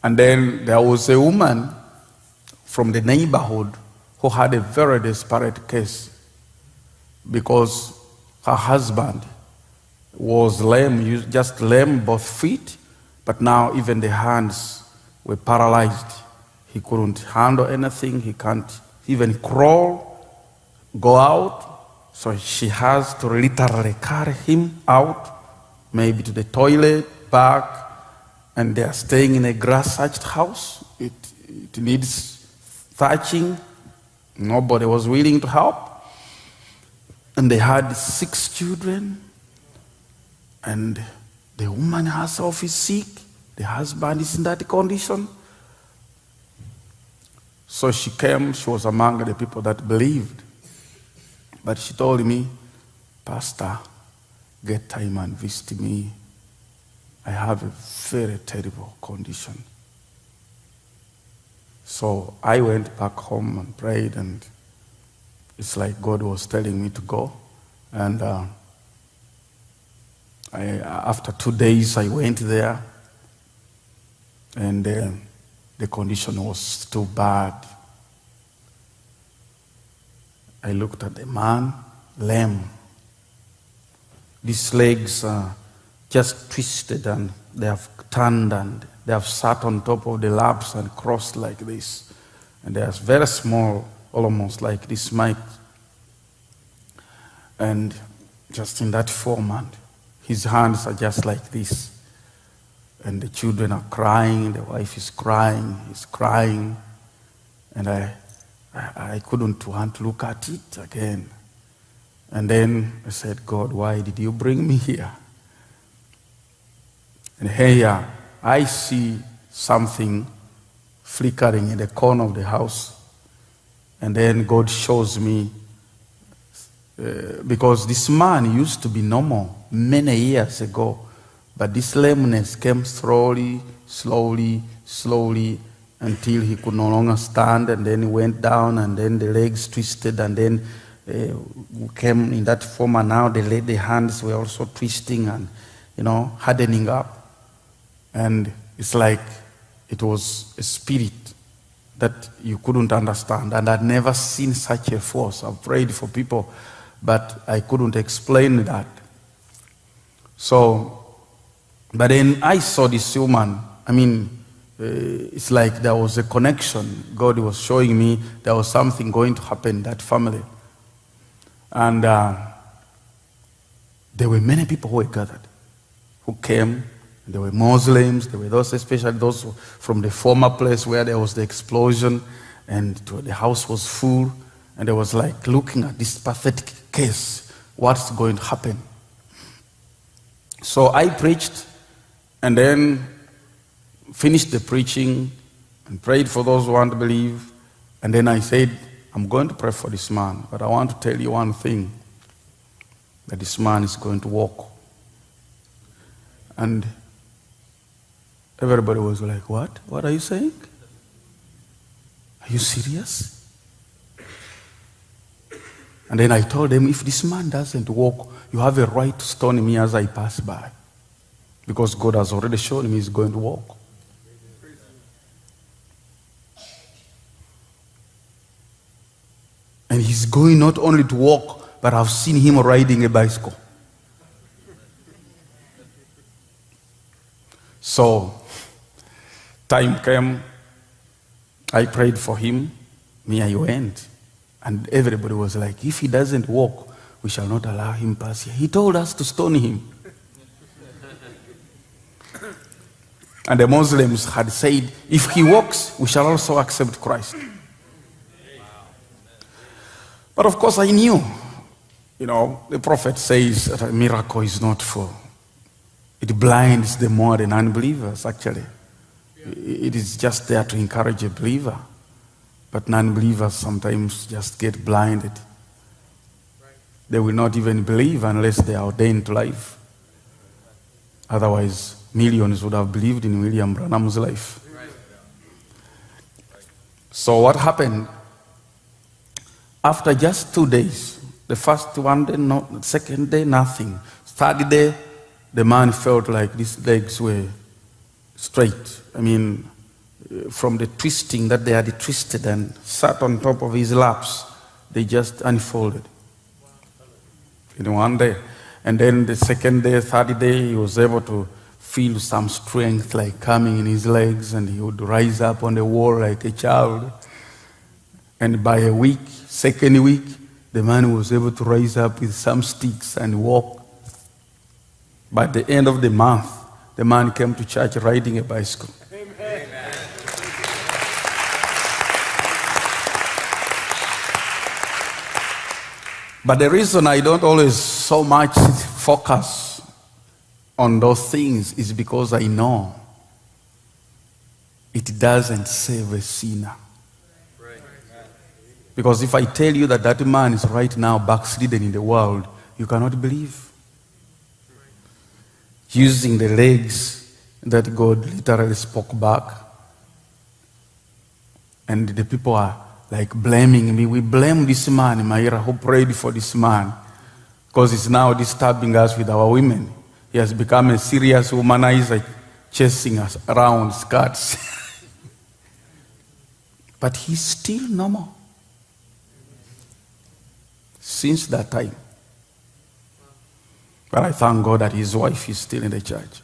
And then there was a woman from the neighborhood who had a very desperate case because her husband was lame, just lame both feet, but now even the hands were paralyzed. He couldn't handle anything. He can't even crawl, go out. So she has to literally carry him out, maybe to the toilet, back, and they are staying in a grass-thatched house. It needs thatching. Nobody was willing to help. And they had 6 children. And the woman herself is sick. The husband is in that condition. So she came, she was among the people that believed. But she told me, Pastor, get time and visit me. I have a very terrible condition. So I went back home and prayed, and it's like God was telling me to go. And after 2 days, I went there, and the condition was too bad. I looked at the man, lame. These legs are just twisted, and they have turned, and they have sat on top of the laps and crossed like this. And they are very small, almost like this mic. And just in that form, and his hands are just like this. And the children are crying, the wife is crying, he's crying. And I couldn't want to look at it again. And then I said, God, why did you bring me here? And here I see something flickering in the corner of the house. And then God shows me, because this man used to be normal many years ago, but this lameness came slowly, until he could no longer stand, and then he went down, and then the legs twisted, and then came in that form, and now the hands were also twisting and, hardening up. And it's like it was a spirit that you couldn't understand, and I'd never seen such a force. I've prayed for people, but I couldn't explain that. So, but then I saw this woman. It's like there was a connection. God was showing me there was something going to happen in that family. And there were many people who were gathered, who came. There were Muslims, there were those, especially those from the former place where there was the explosion, and the house was full, and they was like looking at this pathetic case, what's going to happen. So I preached, and then finished the preaching, and prayed for those who want to believe, and then I said, I'm going to pray for this man, but I want to tell you one thing, that this man is going to walk. And everybody was like, what? What are you saying? Are you serious? And then I told them, if this man doesn't walk, you have a right to stone me as I pass by. Because God has already shown me he's going to walk. And he's going not only to walk, but I've seen him riding a bicycle. So, time came, I prayed for him, I went, and everybody was like, if he doesn't walk, we shall not allow him pass here. He told us to stone him. And the Muslims had said, if he walks, we shall also accept Christ. But of course I knew, the prophet says that a miracle is not for, it blinds the more than unbelievers actually. It is just there to encourage a believer. But non-believers sometimes just get blinded. They will not even believe unless they are ordained to life. Otherwise, millions would have believed in William Branham's life. So what happened? After just 2 days, the first one day, no, the second day, nothing. Third day, the man felt like his legs were straight. from the twisting that they had twisted and sat on top of his laps. They just unfolded in one day. And then the second day, third day, he was able to feel some strength like coming in his legs, and he would rise up on the wall like a child. And by a week, second week, the man was able to rise up with some sticks and walk. By the end of the month, the man came to church riding a bicycle. Amen. But the reason I don't always so much focus on those things is because I know it doesn't save a sinner. Because if I tell you that that man is right now backslidden in the world, you cannot believe. Using the legs that God literally spoke back. And the people are like blaming me. We blame this man, Mairah, who prayed for this man, because he's now disturbing us with our women. He has become a serious womanizer, chasing us around skirts. But he's still normal. Since that time. But I thank God that his wife is still in the church.